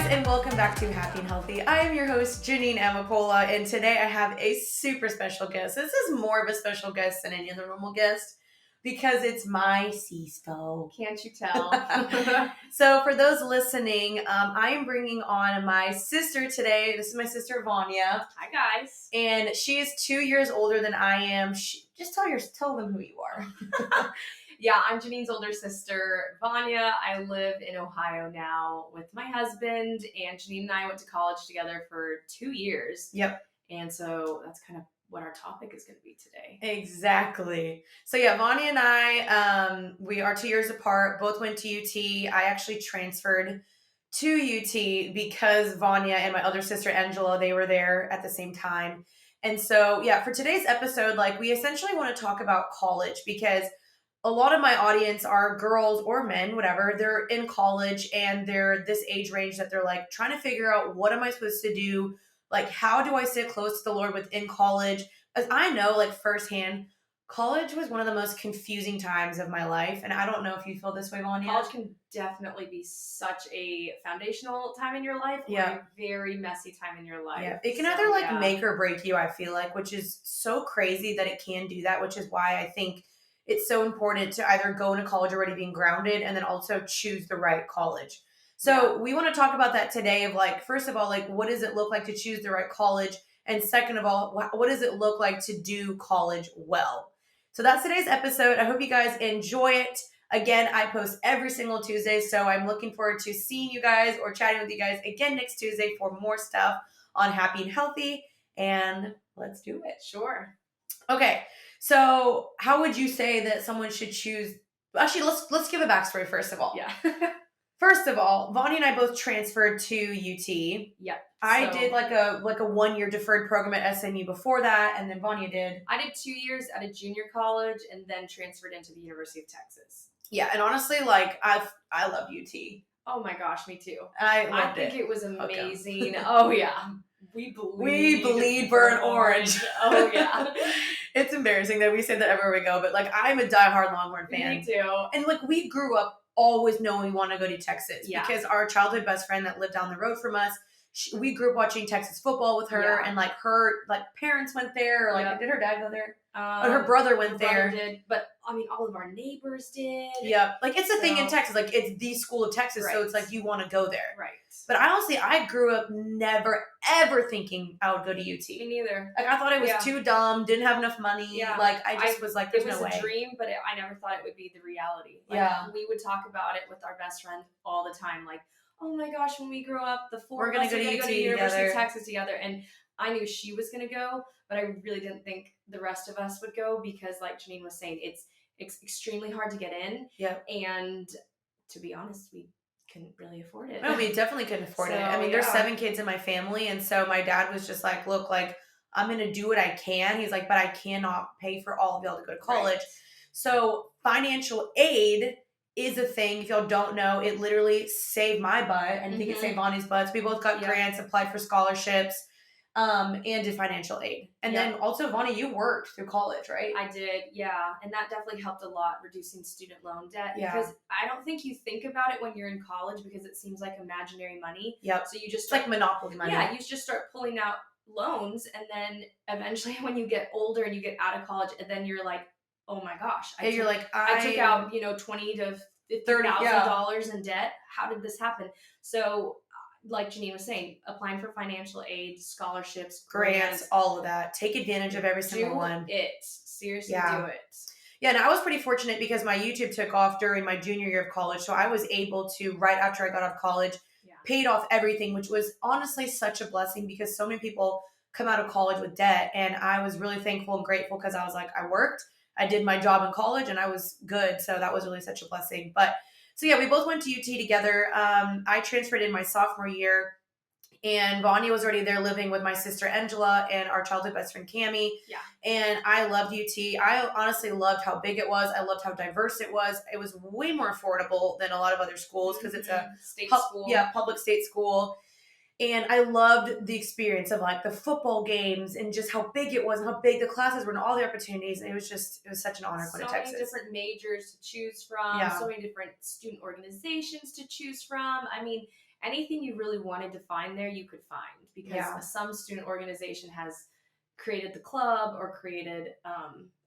guys, and welcome back to Happy and Healthy. I am your host, Janine Amapola, and today I have a super special guest. This is more of a special guest than any other normal guest because it's my CISO. Can't you tell? So for those listening, I am bringing on my sister today. This is my sister, Vania. Hi, guys. And she is 2 years older than I am. Just tell them who you are. Yeah, I'm Janine's older sister, Vania. I live in Ohio now with my husband, and Janine and I went to college together for 2 years. Yep. And so that's kind of what our topic is going to be today. Exactly. So yeah, Vania and I, we are 2 years apart, both went to UT. I actually transferred to UT because Vania and my other sister, Angela, they were there at the same time. And so, yeah, for today's episode, we essentially want to talk about college because a lot of my audience are girls or men, whatever. They're in college and they're this age range that they're trying to figure out, what am I supposed to do? How do I stay close to the Lord within college? As I know, firsthand, college was one of the most confusing times of my life. And I don't know if you feel this way, Vania. College can definitely be such a foundational time in your life or a very messy time in your life. Yeah, it can either make or break you, I feel like, which is so crazy that it can do that, which is why I think it's so important to either go into college already being grounded and then also choose the right college. So we want to talk about that today of first of all, what does it look like to choose the right college? And second of all, what does it look like to do college well? So that's today's episode. I hope you guys enjoy it. Again, I post every single Tuesday, so I'm looking forward to seeing you guys or chatting with you guys again next Tuesday for more stuff on Happy and Healthy. And let's do it. Sure. Okay. So how would you say that someone should choose? Actually, let's give a backstory first of all. Yeah. First of all, Vania and I both transferred to UT. Yep. I did a 1 year deferred program at SMU before that, and then Vania did. I did 2 years at a junior college and then transferred into the University of Texas. Yeah, and honestly, I loved UT. Oh my gosh, me too. I think it was amazing. Okay. Oh yeah. We bleed burn orange. Oh yeah. It's embarrassing that we say that everywhere we go, but I'm a diehard Longhorn fan. Me too. And we grew up always knowing we want to go to Texas because our childhood best friend that lived down the road from us, we grew up watching Texas football with her, and her parents went there. Or did her dad go there? Her brother went there. Did, but I mean, all of our neighbors did. Yeah, it's a thing in Texas. It's the school of Texas, so it's you want to go there. Right. But I grew up never ever thinking I would go to UT. Me neither. I thought it was too dumb. Didn't have enough money. Yeah. I just was there's no way. It was a dream, but I never thought it would be the reality. We would talk about it with our best friend all the time. Oh my gosh, when we grow up, the four of us are going to go to University of Texas together. And I knew she was going to go, but I really didn't think the rest of us would go because, like Janine was saying, it's extremely hard to get in. Yep. And to be honest, we couldn't really afford it. No, we definitely couldn't afford it. I mean, there's 7 kids in my family, and so my dad was just look, I'm going to do what I can. He's but I cannot pay for all of y'all to go to college. Right. So financial aid is a thing. If y'all don't know, it literally saved my butt, and I think it saved Bonnie's butts. We both got grants, applied for scholarships, and did financial aid. And then also, Vania, you worked through college, right? I did, yeah. And that definitely helped a lot, reducing student loan debt. Yeah. Because I don't think you think about it when you're in college because it seems like imaginary money. Yep. So you just it's Monopoly money. Yeah, you just start pulling out loans, and then eventually when you get older and you get out of college, and then you're oh my gosh. I took out, $20,000 to $30,000 in debt. How did this happen? So like Janine was saying, applying for financial aid, scholarships, grants, all of that. Take advantage of every single one. Seriously, do it. Yeah, and I was pretty fortunate because my YouTube took off during my junior year of college. So I was able to, right after I got out of college, paid off everything, which was honestly such a blessing because so many people come out of college with debt. And I was really thankful and grateful because I was I worked, I did my job in college, and I was good. So that was really such a blessing. But so yeah, we both went to UT together. I transferred in my sophomore year, and Vania was already there living with my sister Angela and our childhood best friend Cammie. Yeah. And I loved UT. I honestly loved how big it was. I loved how diverse it was. It was way more affordable than a lot of other schools because it's a state school. Yeah, public state school. And I loved the experience of the football games and just how big it was and how big the classes were and all the opportunities. And it was such an honor going to Texas. So many different majors to choose from, so many different student organizations to choose from. I mean, anything you really wanted to find there, you could find, because some student organization has created the club or created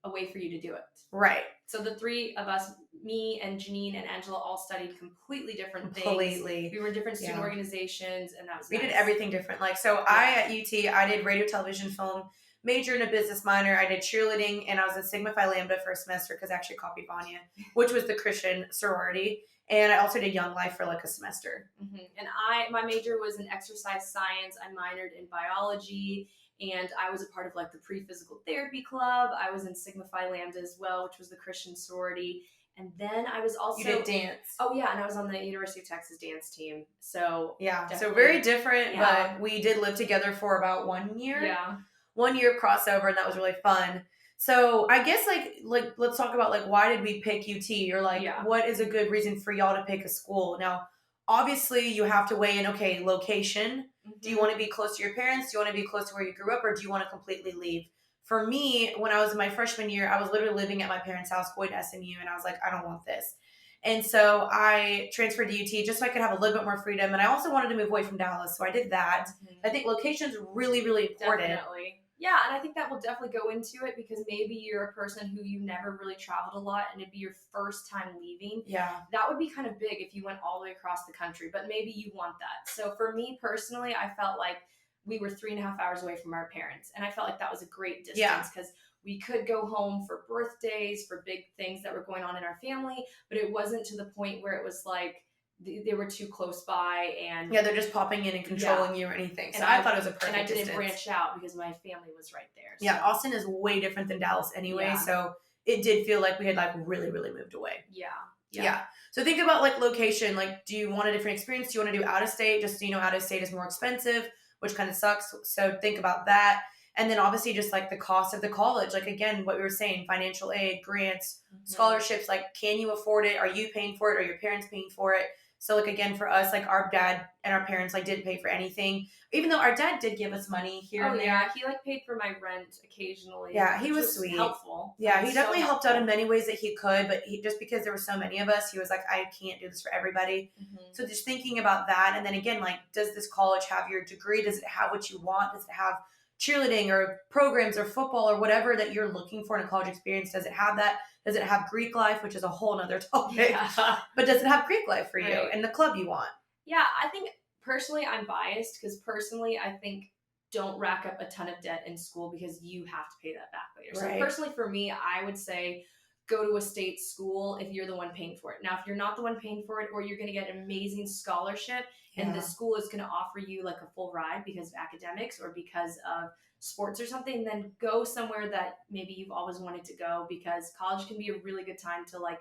a way for you to do it. Right. So the three of us, me and Janine and Angela, all studied completely different things. We were in different student organizations, and that was we did everything different. Like, so I at UT, I did radio, television, film, major in a business minor. I did cheerleading, and I was in Sigma Phi Lambda for a semester because I actually copied Vania, which was the Christian sorority. And I also did Young Life for like a semester. Mm-hmm. And my major was in exercise science. I minored in biology, and I was a part of like the pre-physical therapy club. I was in Sigma Phi Lambda as well, which was the Christian sorority. And then I was also... You did dance. Oh, yeah, and I was on the University of Texas dance team. So yeah, so very different, but we did live together for about 1 year. Yeah. 1 year crossover, and that was really fun. So I guess like let's talk about like why did we pick UT, or like what is a good reason for y'all to pick a school? Now, obviously you have to weigh in, okay, location. Mm-hmm. Do you want to be close to your parents? Do you want to be close to where you grew up, or do you want to completely leave? For me, when I was in my freshman year, I was literally living at my parents' house going to SMU, and I was like, I don't want this. And so I transferred to UT just so I could have a little bit more freedom. And I also wanted to move away from Dallas, so I did that. Mm-hmm. I think location's really, really important. Definitely. Yeah, and I think that will definitely go into it, because maybe you're a person who you've never really traveled a lot and it'd be your first time leaving. Yeah. That would be kind of big if you went all the way across the country, but maybe you want that. So for me personally, I felt like we were 3.5 hours away from our parents, and I felt like that was a great distance, because we could go home for birthdays, for big things that were going on in our family, but it wasn't to the point where it was like they were too close by, and they're just popping in and controlling you or anything. So I thought it was a perfect and I didn't distance. branch out because my family was right there. So. Yeah, Austin is way different than Dallas anyway, so it did feel like we had like really, really moved away. Yeah. So think about like location. Like, do you want a different experience? Do you want to do out of state? Just so you know, out of state is more expensive, which kind of sucks. So think about that. And then obviously just like the cost of the college. Like, again, what we were saying, financial aid, grants, scholarships, like, can you afford it? Are you paying for it? Are your parents paying for it? So like, again, for us, like our dad and our parents like didn't pay for anything, even though our dad did give us money here and there. Yeah, he like paid for my rent occasionally. Yeah, he was sweet. Helpful. Yeah, he definitely helped out in many ways that he could, but he just because there were so many of us, he was like, I can't do this for everybody. Mm-hmm. So just thinking about that, and then again, like, does this college have your degree? Does it have what you want? Does it have cheerleading or programs or football or whatever that you're looking for in a college experience? Does it have that? Does it have Greek life, which is a whole nother topic? Yeah. But does it have Greek life for you and the club you want? Yeah, I think personally I'm biased, because personally I think don't rack up a ton of debt in school because you have to pay that back later. Right. So personally for me, I would say go to a state school if you're the one paying for it. Now, if you're not the one paying for it, or you're going to get an amazing scholarship and the school is going to offer you like a full ride because of academics or because of sports or something, then go somewhere that maybe you've always wanted to go, because college can be a really good time to like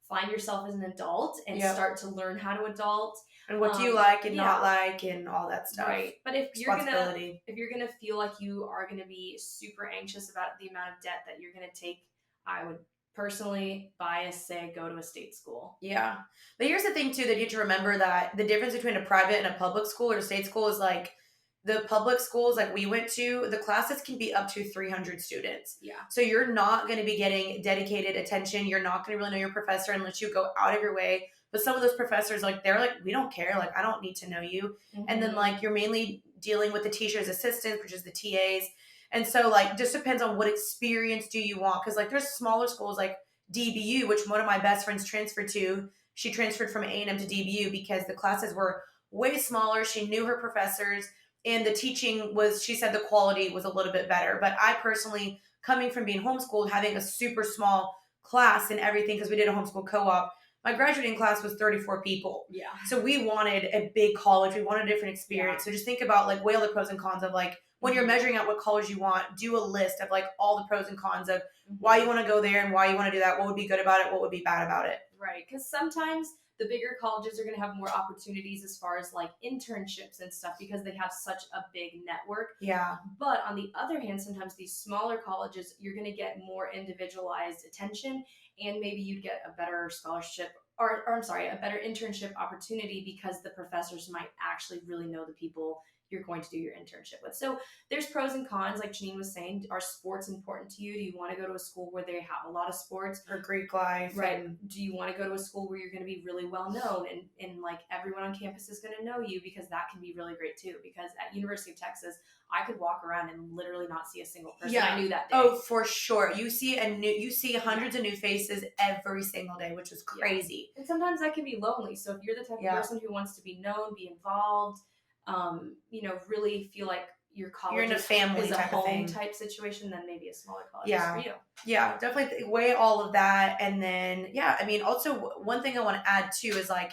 find yourself as an adult and start to learn how to adult and what do you like and not like and all that stuff. Right. But if you're gonna feel like you are gonna be super anxious about the amount of debt that you're gonna take, I would personally bias say go to a state school. Yeah. But here's the thing too, that you have to remember that the difference between a private and a public school or a state school is like, the public schools like we went to, the classes can be up to 300 students. Yeah. So you're not going to be getting dedicated attention. You're not going to really know your professor unless you go out of your way. But some of those professors, like, they're like, we don't care. Like, I don't need to know you. Mm-hmm. And then like, you're mainly dealing with the teacher's assistants, which is the TAs. And so like, just depends on what experience do you want. Cause like there's smaller schools like DBU, which one of my best friends transferred to. She transferred from A&M to DBU because the classes were way smaller. She knew her professors. And the teaching was, she said the quality was a little bit better. But I personally, coming from being homeschooled, having a super small class and everything, because we did a homeschool co-op, my graduating class was 34 people. Yeah. So we wanted a big college. We wanted a different experience. Yeah. So just think about like, weigh all the pros and cons of like, when you're measuring out what college you want, do a list of like all the pros and cons of why you want to go there and why you want to do that. What would be good about it? What would be bad about it? Right. Because sometimes the bigger colleges are going to have more opportunities as far as like internships and stuff because they have such a big network. Yeah. But on the other hand, sometimes these smaller colleges, you're going to get more individualized attention, and maybe you'd get a better scholarship or a better internship opportunity because the professors might actually really know the people you're going to do your internship with. So there's pros and cons. Like Janine was saying, are sports important to you? Do you want to go to a school where they have a lot of sports? Or Greek life. Right. Do you want to go to a school where you're going to be really well known and like everyone on campus is going to know you? Because that can be really great too. Because at University of Texas, I could walk around and literally not see a single person I knew that day. Oh, for sure. You see hundreds of new faces every single day, which is crazy. And sometimes that can be lonely. So if you're the type of person who wants to be known, be involved, really feel like your college you're in a family is a type home of thing. Type situation, then maybe a smaller college is for you. Yeah, definitely weigh all of that. And then, also one thing I want to add too is like,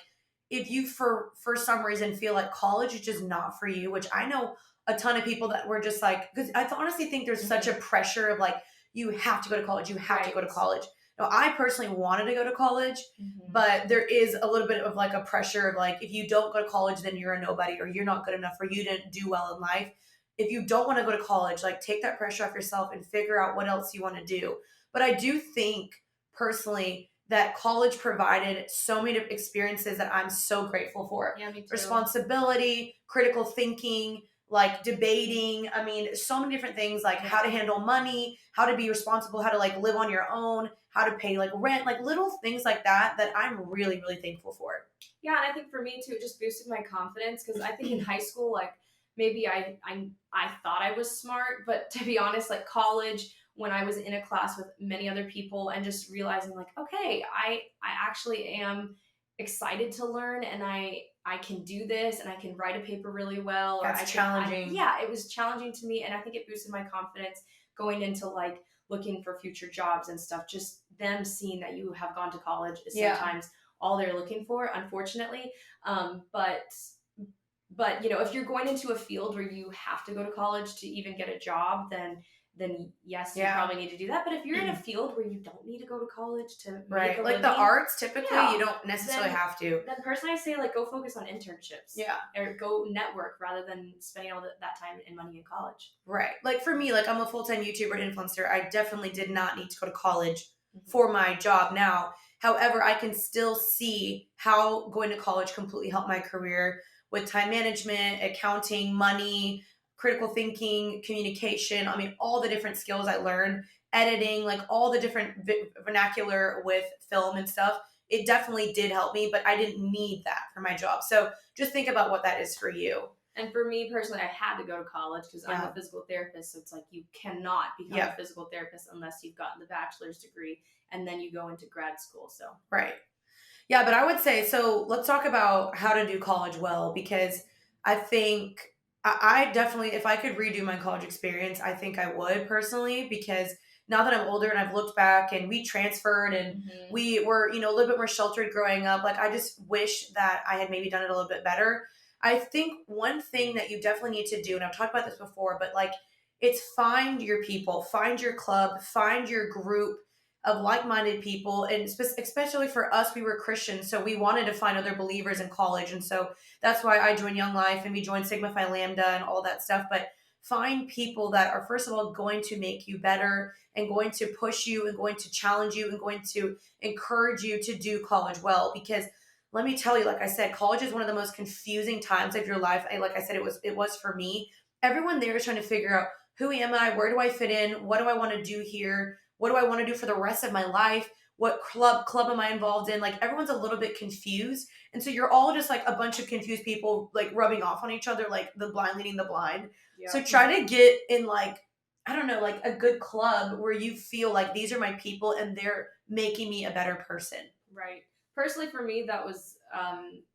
if you for some reason feel like college is just not for you, which I know a ton of people that were just like, because I honestly think there's such a pressure of like, you have to go to college, you have to go to college. Now, I personally wanted to go to college, but there is a little bit of like a pressure of like, if you don't go to college, then you're a nobody or you're not good enough or you didn't do well in life. If you don't want to go to college, like take that pressure off yourself and figure out what else you want to do. But I do think personally that college provided so many experiences that I'm so grateful for. Yeah, me too. Responsibility, critical thinking, like debating. I mean, so many different things, like how to handle money, how to be responsible, how to like live on your own, how to pay like rent, like little things like that I'm really, really thankful for. Yeah, and I think for me too, it just boosted my confidence because I think in high school, like maybe I thought I was smart, but to be honest, like college, when I was in a class with many other people and just realizing like, okay, I actually am excited to learn and I can do this and I can write a paper really well. That's challenging. It was challenging to me and I think it boosted my confidence going into like looking for future jobs and stuff. Just them seeing that you have gone to college is sometimes all they're looking for, unfortunately. But if you're going into a field where you have to go to college to even get a job, then yes, you probably need to do that. But if you're in a field where you don't need to go to college to make a living, the arts, typically you don't necessarily have to. Then personally, I say like go focus on internships. Yeah. Or go network rather than spending all that time and money in college. Right. Like for me, like I'm a full-time YouTuber influencer. I definitely did not need to go to college for my job now. However, I can still see how going to college completely helped my career with time management, accounting, money, critical thinking, communication. I mean, all the different skills I learned, editing, like all the different vernacular with film and stuff. It definitely did help me, but I didn't need that for my job. So just think about what that is for you. And for me personally, I had to go to college because I'm a physical therapist. So it's like you cannot become a physical therapist unless you've gotten the bachelor's degree and then you go into grad school. So right. Yeah, but I would say, so let's talk about how to do college well, because I think I definitely, if I could redo my college experience, I think I would personally, because now that I'm older and I've looked back and we transferred and we were, a little bit more sheltered growing up, like I just wish that I had maybe done it a little bit better. I think one thing that you definitely need to do, and I've talked about this before, but like it's find your people, find your club, find your group of like-minded people. And especially for us, we were Christians, so we wanted to find other believers in college. And so that's why I joined Young Life and we joined Sigma Phi Lambda and all that stuff. But find people that are, first of all, going to make you better and going to push you and going to challenge you and going to encourage you to do college well. Because let me tell you, like I said, college is one of the most confusing times of your life. Like I said, it was for me. Everyone there is trying to figure out, who am I? Where do I fit in? What do I want to do here? What do I want to do for the rest of my life? What club am I involved in? Like everyone's a little bit confused. And so you're all just like a bunch of confused people like rubbing off on each other, like the blind leading the blind. Yeah. So try to get in like, I don't know, like a good club where you feel like these are my people and they're making me a better person. Right. Personally, for me, that was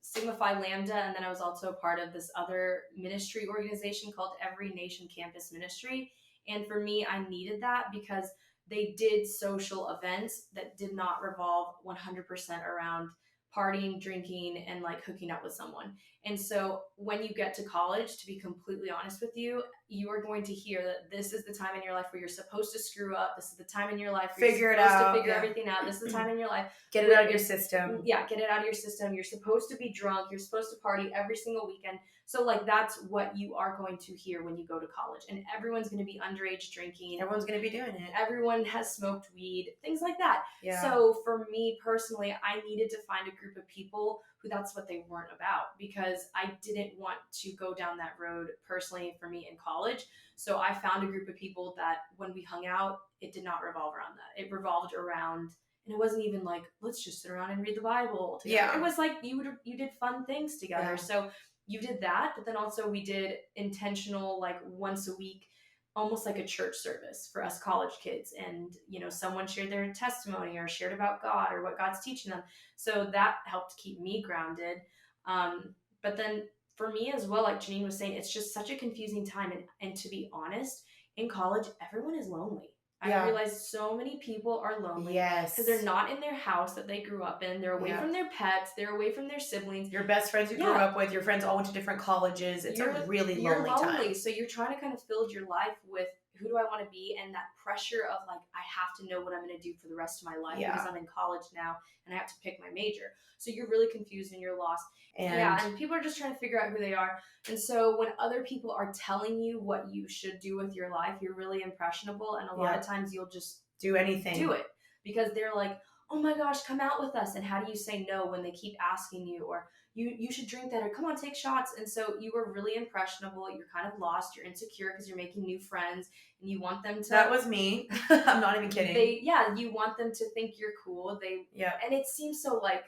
Sigma Phi Lambda. And then I was also a part of this other ministry organization called Every Nation Campus Ministry. And for me, I needed that because they did social events that did not revolve 100% around partying, drinking, and like hooking up with someone. And so when you get to college, to be completely honest with you, you are going to hear that this is the time in your life where you're supposed to screw up. This is the time in your life where you're supposed to figure everything out. This is the time in your life. Get it out of your system. Yeah, get it out of your system. You're supposed to be drunk. You're supposed to party every single weekend. So like that's what you are going to hear when you go to college. And everyone's going to be underage drinking. Everyone's going to be doing it. Everyone has smoked weed, things like that. Yeah. So for me personally, I needed to find a group of people who that's what they weren't about, because I didn't want to go down that road personally for me in college. So I found a group of people that when we hung out, it did not revolve around that. It revolved around, and it wasn't even like, let's just sit around and read the Bible together. Yeah. It was like you did fun things together. Yeah. So you did that, but then also we did intentional, like once a week, almost like a church service for us college kids. And, someone shared their testimony or shared about God or what God's teaching them. So that helped keep me grounded. But then for me as well, like Janine was saying, it's just such a confusing time. And to be honest, in college, everyone is lonely. Yeah. I realized so many people are lonely because they're not in their house that they grew up in. They're away from their pets. They're away from their siblings. Your best friends you grew up with, your friends all went to different colleges. It's a really lonely time. So you're trying to kind of fill your life with, who do I want to be? And that pressure of like, I have to know what I'm going to do for the rest of my life because I'm in college now and I have to pick my major. So you're really confused and you're lost. And people are just trying to figure out who they are. And so when other people are telling you what you should do with your life, you're really impressionable. And a lot of times you'll just do anything. Do it. Because they're like, oh my gosh, come out with us. And how do you say no when they keep asking you? Or you should drink that, or come on, take shots. And so you were really impressionable. You're kind of lost. You're insecure because you're making new friends and you want them to. That was me. I'm not even kidding. You want them to think you're cool. And it seems so like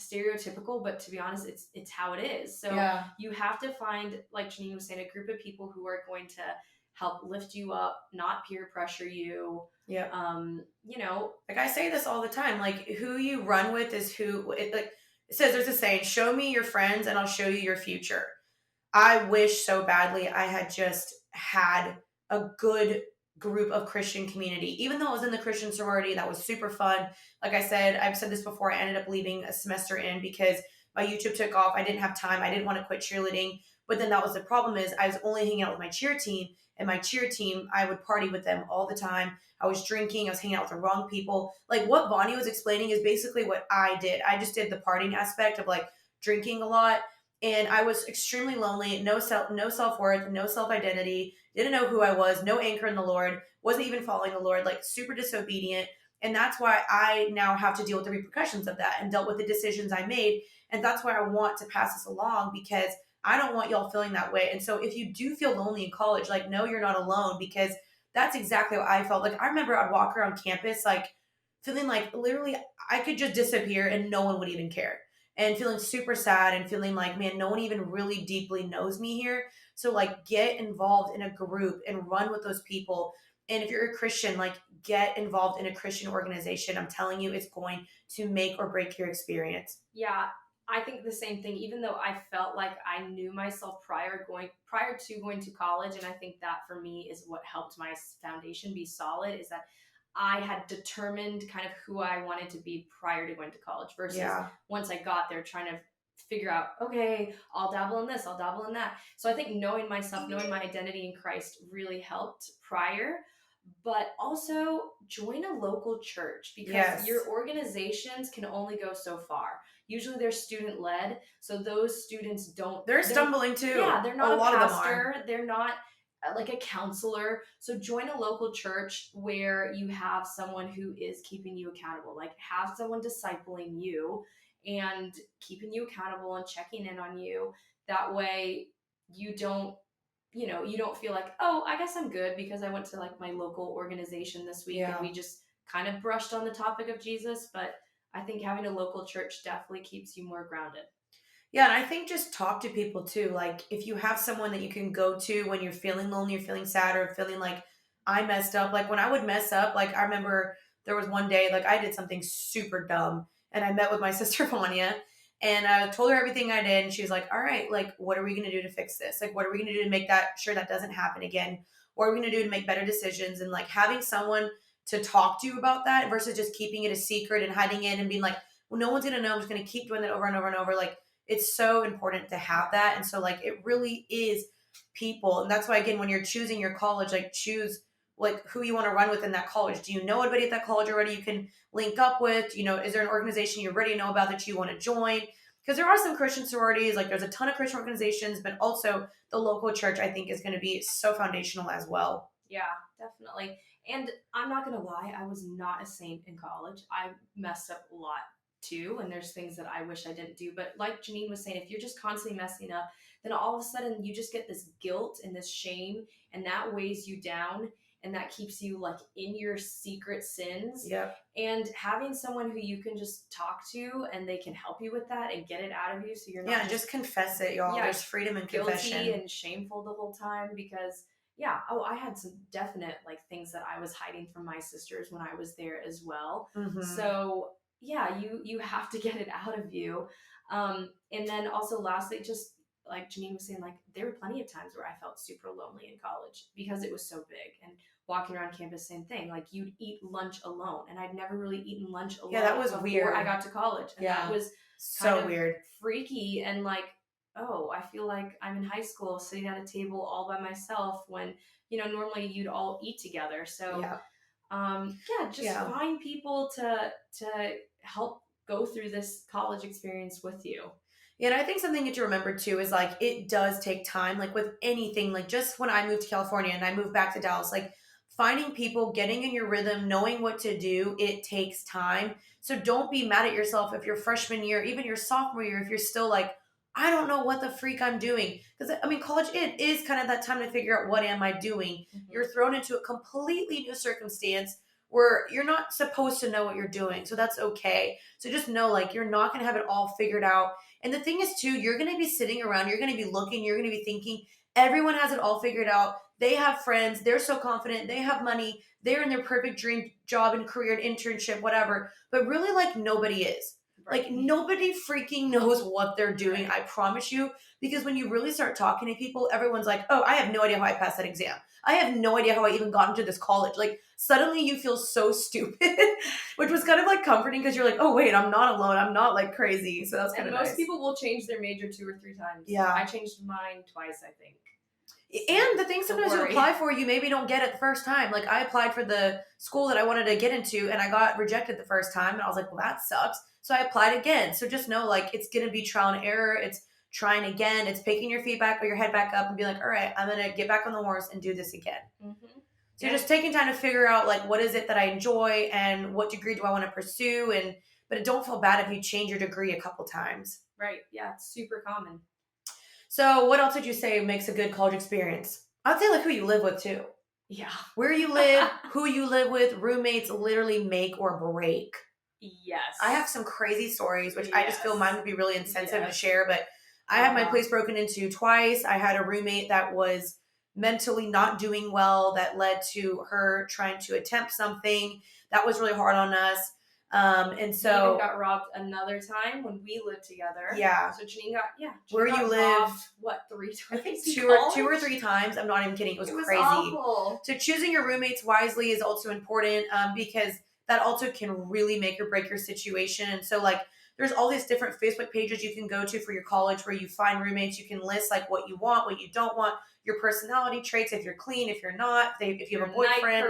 stereotypical, but to be honest, it's how it is. So you have to find, like Janine was saying, a group of people who are going to help lift you up, not peer pressure you. Yeah. Like I say this all the time, like who you run with is who, it says, there's a saying, show me your friends and I'll show you your future. I wish so badly I had just had a good group of Christian community. Even though I was in the Christian sorority, that was super fun. Like I said, I've said this before, I ended up leaving a semester in because my YouTube took off. I didn't have time. I didn't want to quit cheerleading. But then that was the problem, is I was only hanging out with my cheer team, and my cheer team, I would party with them all the time. I was drinking. I was hanging out with the wrong people. Like what Vania was explaining is basically what I did. I just did the partying aspect of like drinking a lot. And I was extremely lonely, no self-worth, no self-identity, didn't know who I was, no anchor in the Lord, wasn't even following the Lord, like super disobedient. And that's why I now have to deal with the repercussions of that and dealt with the decisions I made. And that's why I want to pass this along, because I don't want y'all feeling that way. And so if you do feel lonely in college, like, no, you're not alone, because that's exactly what I felt. Like I remember I'd walk around campus, like feeling like literally I could just disappear and no one would even care. And feeling super sad and feeling like, man, no one even really deeply knows me here. So like get involved in a group and run with those people. And if you're a Christian, like get involved in a Christian organization. I'm telling you, it's going to make or break your experience. Yeah, I think the same thing, even though I felt like I knew myself prior to going to college. And I think that for me is what helped my foundation be solid, is that I had determined kind of who I wanted to be prior to going to college versus once I got there trying to figure out, okay, I'll dabble in this, I'll dabble in that. So I think knowing myself, knowing my identity in Christ really helped prior. But also join a local church, because your organizations can only go so far. Usually they're student led, so those students they're stumbling too. Yeah, they're not a pastor, they're not like a counselor. So join a local church where you have someone who is keeping you accountable, like have someone discipling you and keeping you accountable and checking in on you. That way you don't feel like, oh, I guess I'm good because I went to like my local organization this week and we just kind of brushed on the topic of Jesus. But I think having a local church definitely keeps you more grounded. Yeah, and I think just talk to people too. Like if you have someone that you can go to when you're feeling lonely, you're feeling sad, or feeling like I messed up. Like when I would mess up, like I remember there was one day, like I did something super dumb and I met with my sister Vania and I told her everything I did. And she was like, all right, like, what are we going to do to fix this? Like, what are we going to do to make sure that doesn't happen again? What are we going to do to make better decisions? And like having someone to talk to you about that versus just keeping it a secret and hiding it and being like, well, no one's going to know. I'm just going to keep doing that over and over and over. Like, it's so important to have that. And so like, it really is people. And that's why, again, when you're choosing your college, like choose like who you want to run with in that college. Do you know anybody at that college already you can link up with? Is there an organization you already know about that you want to join? Because there are some Christian sororities, like there's a ton of Christian organizations, but also the local church, I think, is going to be so foundational as well. Yeah, definitely. And I'm not going to lie, I was not a saint in college. I messed up a lot. too, and there's things that I wish I didn't do. But like Janine was saying, if you're just constantly messing up, then all of a sudden you just get this guilt and this shame, and that weighs you down, and that keeps you like in your secret sins. Yep. And having someone who you can just talk to and they can help you with that and get it out of you, so you're not just confess it, y'all. There's freedom in confession. Guilty and shameful the whole time, because I had some definite like things that I was hiding from my sisters when I was there as well. Mm-hmm. So you have to get it out of you. And then also lastly, just like Janine was saying, like there were plenty of times where I felt super lonely in college because it was so big, and walking around campus, same thing. Like you'd eat lunch alone, and I'd never really eaten lunch alone. Yeah, that was weird. I got to college, and that was so weird, freaky, and like, oh, I feel like I'm in high school sitting at a table all by myself when, normally you'd all eat together. So, find people to help go through this college experience with you. Yeah, and I think something that you remember too is like it does take time. Like with anything, like just when I moved to California and I moved back to Dallas, like finding people, getting in your rhythm, knowing what to do, it takes time. So don't be mad at yourself if your freshman year, even your sophomore year, if you're still like, I don't know what the freak I'm doing. Because I mean, college, it is kind of that time to figure out what am I doing. Mm-hmm. You're thrown into a completely new circumstance where you're not supposed to know what you're doing. So that's okay. So just know like you're not going to have it all figured out. And the thing is too, you're going to be sitting around, you're going to be looking, you're going to be thinking, everyone has it all figured out. They have friends, they're so confident, they have money, they're in their perfect dream job and career and internship, whatever. But really like nobody is. Right. Like nobody freaking knows what they're doing, right. I promise you. Because when you really start talking to people, everyone's like, oh, I have no idea how I passed that exam. I have no idea how I even got into this college. Like suddenly you feel so stupid, which was kind of like comforting because you're like, oh wait, I'm not alone. I'm not like crazy. So that's kind of nice. Most people will change their major 2 or 3 times. Yeah. I changed mine twice, I think. And the thing sometimes you apply for, you maybe don't get it the first time. Like I applied for the school that I wanted to get into and I got rejected the first time. And I was like, well, that sucks. So I applied again. So just know like it's going to be trial and error. It's trying again. It's picking your feet back or your head back up and be like, all right, I'm going to get back on the horse and do this again. Mm-hmm. So you're just taking time to figure out like what is it that I enjoy and what degree do I want to pursue. But don't feel bad if you change your degree a couple times. Right. Yeah. It's super common. So what else would you say makes a good college experience? I'd say like who you live with too. Yeah. Where you live, who you live with, roommates literally make or break. Yes. I have some crazy stories, which I just feel mine would be really insensitive to share, but I had my place broken into twice. I had a roommate that was mentally not doing well that led to her trying to attempt something. That was really hard on us. And so we even got robbed another time when we lived together. Yeah. So Janine got where you live? What 3 times? I think two or 3 times. I'm not even kidding. It was crazy. Awful. So choosing your roommates wisely is also important because that also can really make or break your situation. And so like there's all these different Facebook pages you can go to for your college where you find roommates. You can list like what you want, what you don't want, your personality traits, if you're clean, if you're not, if you have a boyfriend.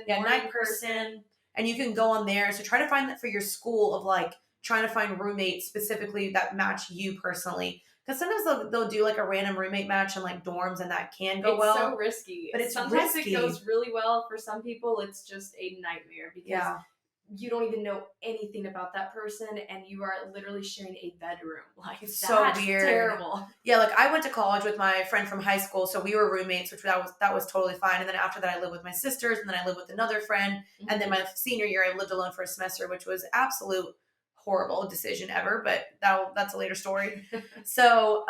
Night person. And you can go on there. So try to find that for your school of like trying to find roommates specifically that match you personally. Because sometimes they'll do like a random roommate match in like dorms and that can go well. It's so risky. But sometimes it goes really well. For some people, it's just a nightmare because you don't even know anything about that person and you are literally sharing a bedroom. Like it's so weird. Terrible. Yeah, like I went to college with my friend from high school, so we were roommates, which that was totally fine. And then after that I lived with my sisters and then I lived with another friend. Mm-hmm. And then my senior year I lived alone for a semester, which was absolute horrible decision ever, but that's a later story. So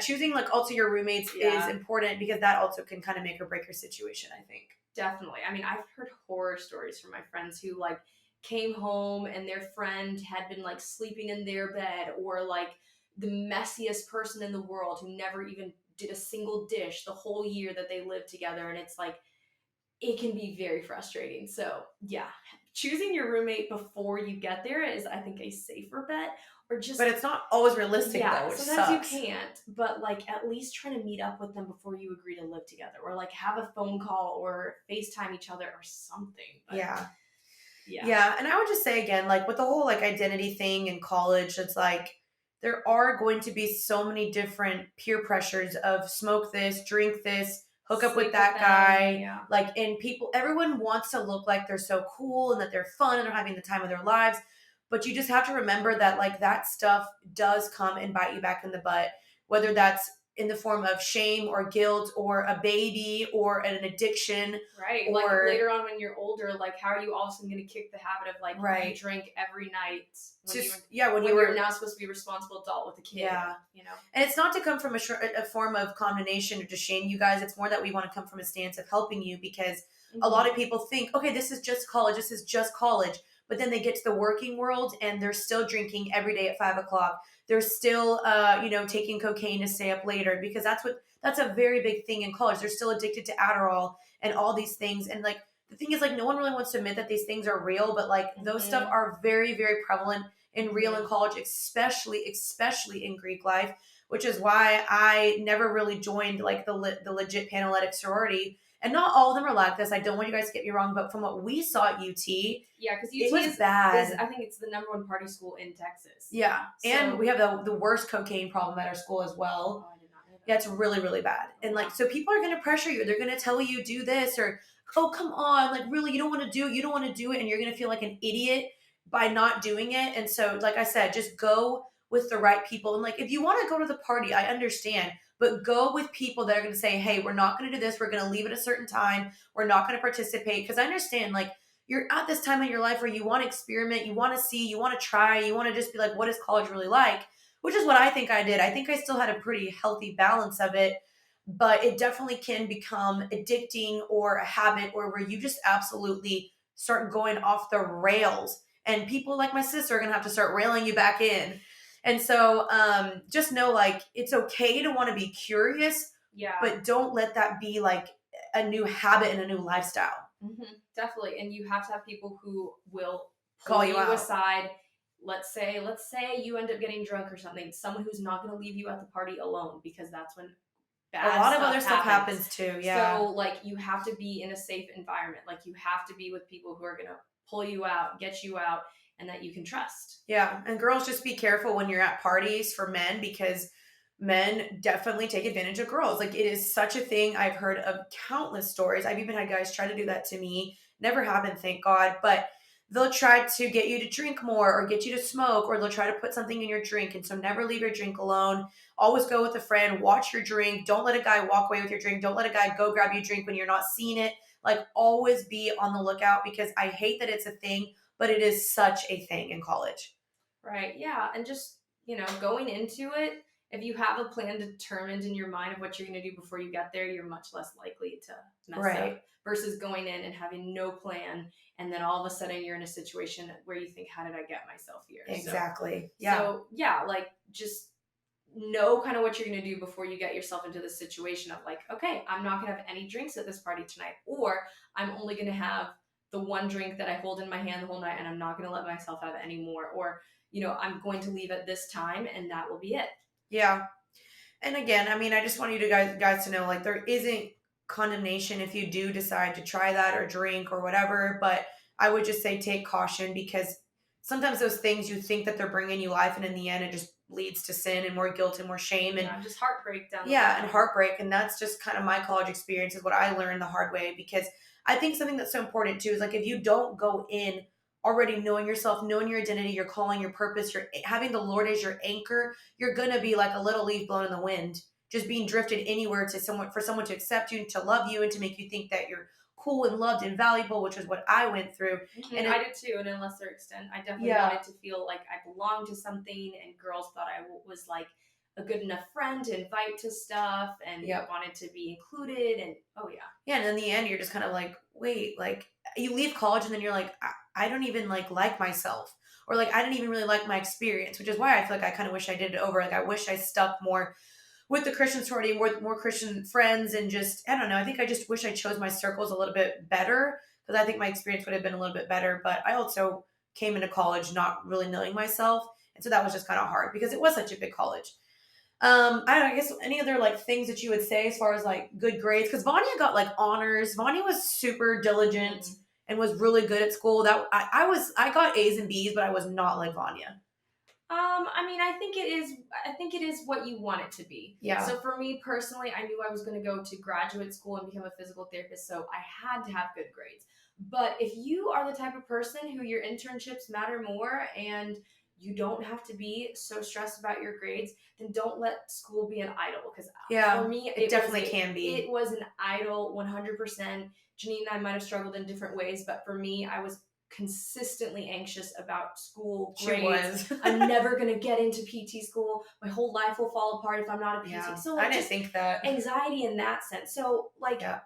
choosing like also your roommates is important because that also can kind of make or break your situation, I think. Definitely. I mean, I've heard horror stories from my friends who like came home and their friend had been like sleeping in their bed, or like the messiest person in the world who never even did a single dish the whole year that they lived together. And it's like, it can be very frustrating. So yeah, choosing your roommate before you get there is, I think, a safer bet. But it's not always realistic though, which sometimes you can't. But like at least try to meet up with them before you agree to live together, or like have a phone call or FaceTime each other or something. But, yeah. And I would just say again, like with the whole like identity thing in college, it's like there are going to be so many different peer pressures of smoke this, drink this, hook up with that guy. Yeah. Like, and everyone wants to look like they're so cool and that they're fun and they're having the time of their lives. But you just have to remember that like that stuff does come and bite you back in the butt, whether that's in the form of shame or guilt or a baby or an addiction. Right. Or like later on when you're older, like how are you all of a sudden going to kick the habit of like right. you drink every night when just, when you you're were now supposed to be a responsible adult with a kid. Yeah. You know? And it's not to come from a form of condemnation or to shame you guys. It's more that we want to come from a stance of helping you because a lot of people think, okay, this is just college. This is just college. But then they get to the working world and they're still drinking every day at 5 o'clock. They're still, taking cocaine to stay up later because that's a very big thing in college. They're still addicted to Adderall and all these things. And like, the thing is like, no one really wants to admit that these things are real, but like those stuff are very, very prevalent and real in college, especially in Greek life, which is why I never really joined like the legit Panhellenic sorority. And not all of them are like this. I don't want you guys to get me wrong, but from what we saw at UT, yeah, because UT is bad. I think it's the number one party school in Texas. Yeah, so, and we have the worst cocaine problem at our school as well. Oh, I did not know that. Yeah, it's really, really bad. And like, so people are going to pressure you. They're going to tell you do this or, oh, come on, like really, you don't want to do it, and you're going to feel like an idiot by not doing it. And so, like I said, just go with the right people. And like, if you want to go to the party, I understand, but go with people that are going to say, hey, we're not going to do this. We're going to leave at a certain time. We're not going to participate. Because I understand, like, you're at this time in your life where you want to experiment, you want to see, you want to try, you want to just be like, what is college really like? Which is what I think I did. I think I still had a pretty healthy balance of it, but it definitely can become addicting or a habit or where you just absolutely start going off the rails. And people like my sister are going to have to start railing you back in. And so just know, like, it's okay to want to be curious, but don't let that be like a new habit and a new lifestyle. Definitely. And you have to have people who will call you out. aside. Let's say you end up getting drunk or something. Someone who's not going to leave you at the party alone, because that's when a lot of other stuff happens too. Yeah. So like you have to be in a safe environment. Like you have to be with people who are going to pull you out, get you out, and that you can trust. Yeah. And girls, just be careful when you're at parties for men, because men definitely take advantage of girls. Like, it is such a thing. I've heard of countless stories. I've even had guys try to do that to me. Never happened, thank God. But they'll try to get you to drink more or get you to smoke, or they'll try to put something in your drink. And so never leave your drink alone. Always go with a friend. Watch your drink. Don't let a guy walk away with your drink. Don't let a guy go grab you a drink when you're not seeing it. Like, always be on the lookout, because I hate that it's a thing, but it is such a thing in college. Right. Yeah. And just, going into it, if you have a plan determined in your mind of what you're going to do before you get there, you're much less likely to mess up versus going in and having no plan. And then all of a sudden you're in a situation where you think, how did I get myself here? Exactly. Like just know kind of what you're going to do before you get yourself into the situation of like, okay, I'm not going to have any drinks at this party tonight, or I'm only going to have the one drink that I hold in my hand the whole night, and I'm not going to let myself have any more, or, I'm going to leave at this time and that will be it. Yeah. And again, I mean, I just want you to guys to know, like, there isn't condemnation if you do decide to try that or drink or whatever, but I would just say take caution, because sometimes those things, you think that they're bringing you life, and in the end it just leads to sin and more guilt and more shame and just heartbreak down. And heartbreak. And that's just kind of my college experience, is what I learned the hard way. Because I think something that's so important too is, like, if you don't go in already knowing yourself, knowing your identity, your calling, your purpose, you're having the Lord as your anchor, you're gonna be like a little leaf blown in the wind, just being drifted anywhere to someone, for someone to accept you and to love you and to make you think that you're cool and loved and valuable, which is what I went through. And I did too, and in a lesser extent. I definitely wanted to feel like I belonged to something, and girls thought I was like a good enough friend to invite to stuff, and wanted to be included, and and in the end you're just kind of like, wait, like, you leave college and then you're like, I don't even like myself, or like I didn't even really like my experience, which is why I feel like I kind of wish I did it over. Like, I wish I stuck more with the Christian sorority, with more Christian friends, and just, I don't know, I think I just wish I chose my circles a little bit better, because I think my experience would have been a little bit better. But I also came into college not really knowing myself, and so that was just kind of hard because it was such a big college. I don't know, I guess any other like things that you would say as far as like good grades, because Vania got like honors. Vania was super diligent and was really good at school. That I got A's and B's, but I was not like Vania. I mean, I think it is what you want it to be. Yeah. So for me personally, I knew I was going to go to graduate school and become a physical therapist, so I had to have good grades. But if you are the type of person who your internships matter more and you don't have to be so stressed about your grades, then don't let school be an idol. Because for me, it definitely can be. It was an idol 100%. Janine and I might have struggled in different ways, but for me, I was consistently anxious about school grades. I'm never going to get into PT school. My whole life will fall apart if I'm not a PT. Yeah, so I didn't think that. Anxiety in that sense. So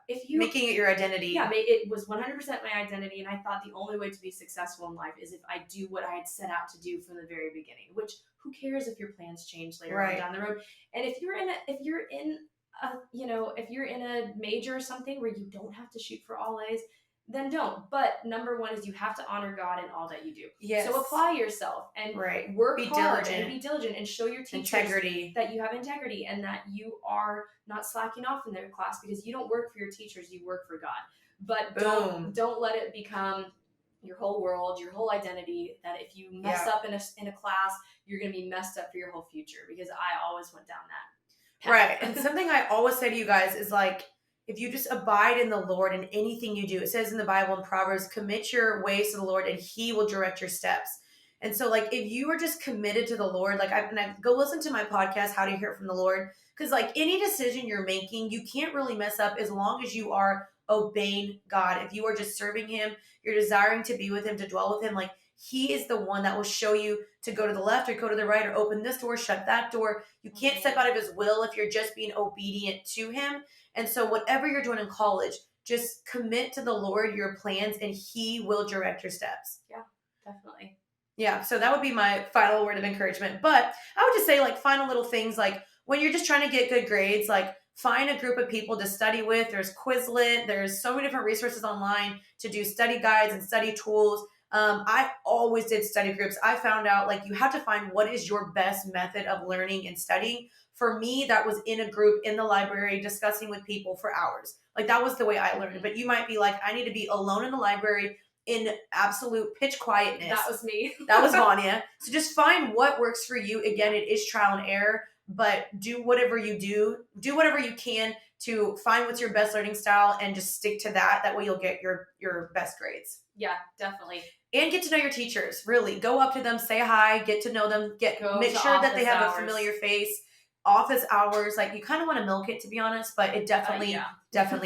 if you making it your identity. Yeah, it was 100% my identity, and I thought the only way to be successful in life is if I do what I had set out to do from the very beginning. Which, who cares if your plans change later on down the road? And if you're in a major or something where you don't have to shoot for all A's, then don't. But number one is you have to honor God in all that you do. Yes. So apply yourself and work hard and be diligent and show your teachers that you have integrity and that you are not slacking off in their class, because you don't work for your teachers, you work for God. But don't let it become your whole world, your whole identity, that if you mess up in a class, you're going to be messed up for your whole future, because I always went down that path. Right. And something I always say to you guys is like, if you just abide in the Lord in anything you do, it says in the Bible in Proverbs, commit your ways to the Lord and he will direct your steps. And so like, if you are just committed to the Lord, like I go listen to my podcast, How to Hear From the Lord. Because like any decision you're making, you can't really mess up as long as you are obeying God. If you are just serving him, you're desiring to be with him, to dwell with him, like he is the one that will show you to go to the left or go to the right or open this door, shut that door. You can't step out of his will if you're just being obedient to him. And so whatever you're doing in college, just commit to the Lord your plans and he will direct your steps. Yeah, definitely. Yeah, so that would be my final word of encouragement. But I would just say like final little things, like when you're just trying to get good grades, like find a group of people to study with. There's Quizlet. There's so many different resources online to do study guides and study tools. I always did study groups. I found out like you have to find what is your best method of learning and studying. For me, that was in a group in the library discussing with people for hours. Like that was the way I learned. But you might be like, I need to be alone in the library in absolute pitch quietness. That was me. That was Vania. So just find what works for you. Again, it is trial and error, but do whatever you do. Do whatever you can to find what's your best learning style and just stick to that. That way you'll get your best grades. Yeah, definitely. And get to know your teachers. Really, go up to them, say hi, get to know them, make sure that they have a familiar face. Office hours, like you kind of want to milk it, to be honest, but it definitely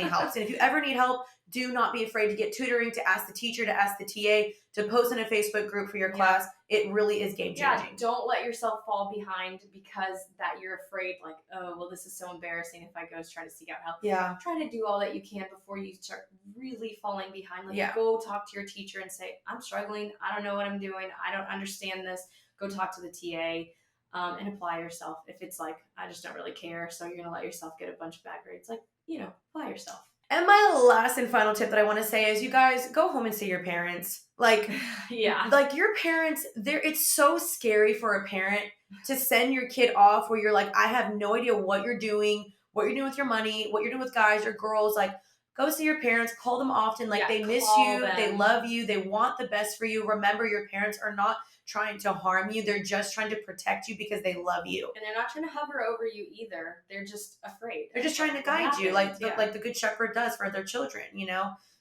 helps. And if you ever need help, do not be afraid to get tutoring, to ask the teacher, to ask the TA, to post in a Facebook group for your class. It really is game changing. Yeah, don't let yourself fall behind because that you're afraid, like, oh, well, this is so embarrassing if I go try to seek out help. Yeah. Try to do all that you can before you start really falling behind. Like, go talk to your teacher and say, I'm struggling. I don't know what I'm doing. I don't understand this. Go talk to the TA. And apply yourself. If it's like, I just don't really care, so you're going to let yourself get a bunch of bad grades, like, apply yourself. And my last and final tip that I want to say is, you guys, go home and see your parents. Like, like your parents, it's so scary for a parent to send your kid off where you're like, I have no idea what you're doing with your money, what you're doing with guys or girls. Like, go see your parents, call them often. Like, they miss you, they love you, they want the best for you. Remember, your parents are not trying to harm you. They're just trying to protect you because they love you. And they're not trying to hover over you either. They're just afraid. They're just trying to guide you like the good shepherd does for their children,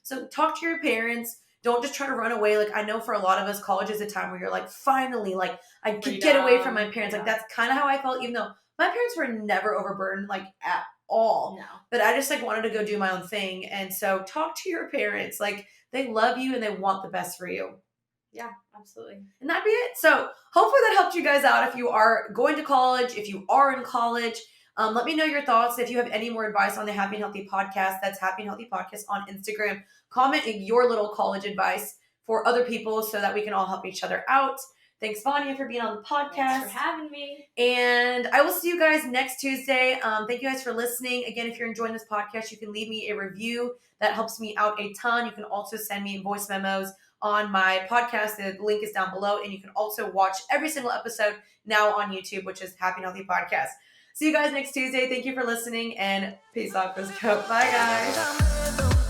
So talk to your parents. Don't just try to run away. Like, I know for a lot of us, college is a time where you're like, finally, like, I could get away from my parents. Like, that's kind of how I felt, even though my parents were never overburdened, like, at all. No. But I just, like, wanted to go do my own thing. And so talk to your parents. Like, they love you and they want the best for you. Yeah, absolutely. And that'd be it. So hopefully that helped you guys out if you are going to college, if you are in college. Let me know your thoughts. If you have any more advice on the Happy and Healthy Podcast, that's Happy and Healthy Podcast on Instagram. Comment your little college advice for other people so that we can all help each other out. Thanks, Vania, for being on the podcast. Thanks for having me. And I will see you guys next Tuesday. Thank you guys for listening. Again, if you're enjoying this podcast, you can leave me a review. That helps me out a ton. You can also send me voice memos on my podcast. The link is down below. And you can also watch every single episode now on YouTube, which is Happy and Healthy Podcast. See you guys next Tuesday. Thank you for listening and peace out. Bye, guys.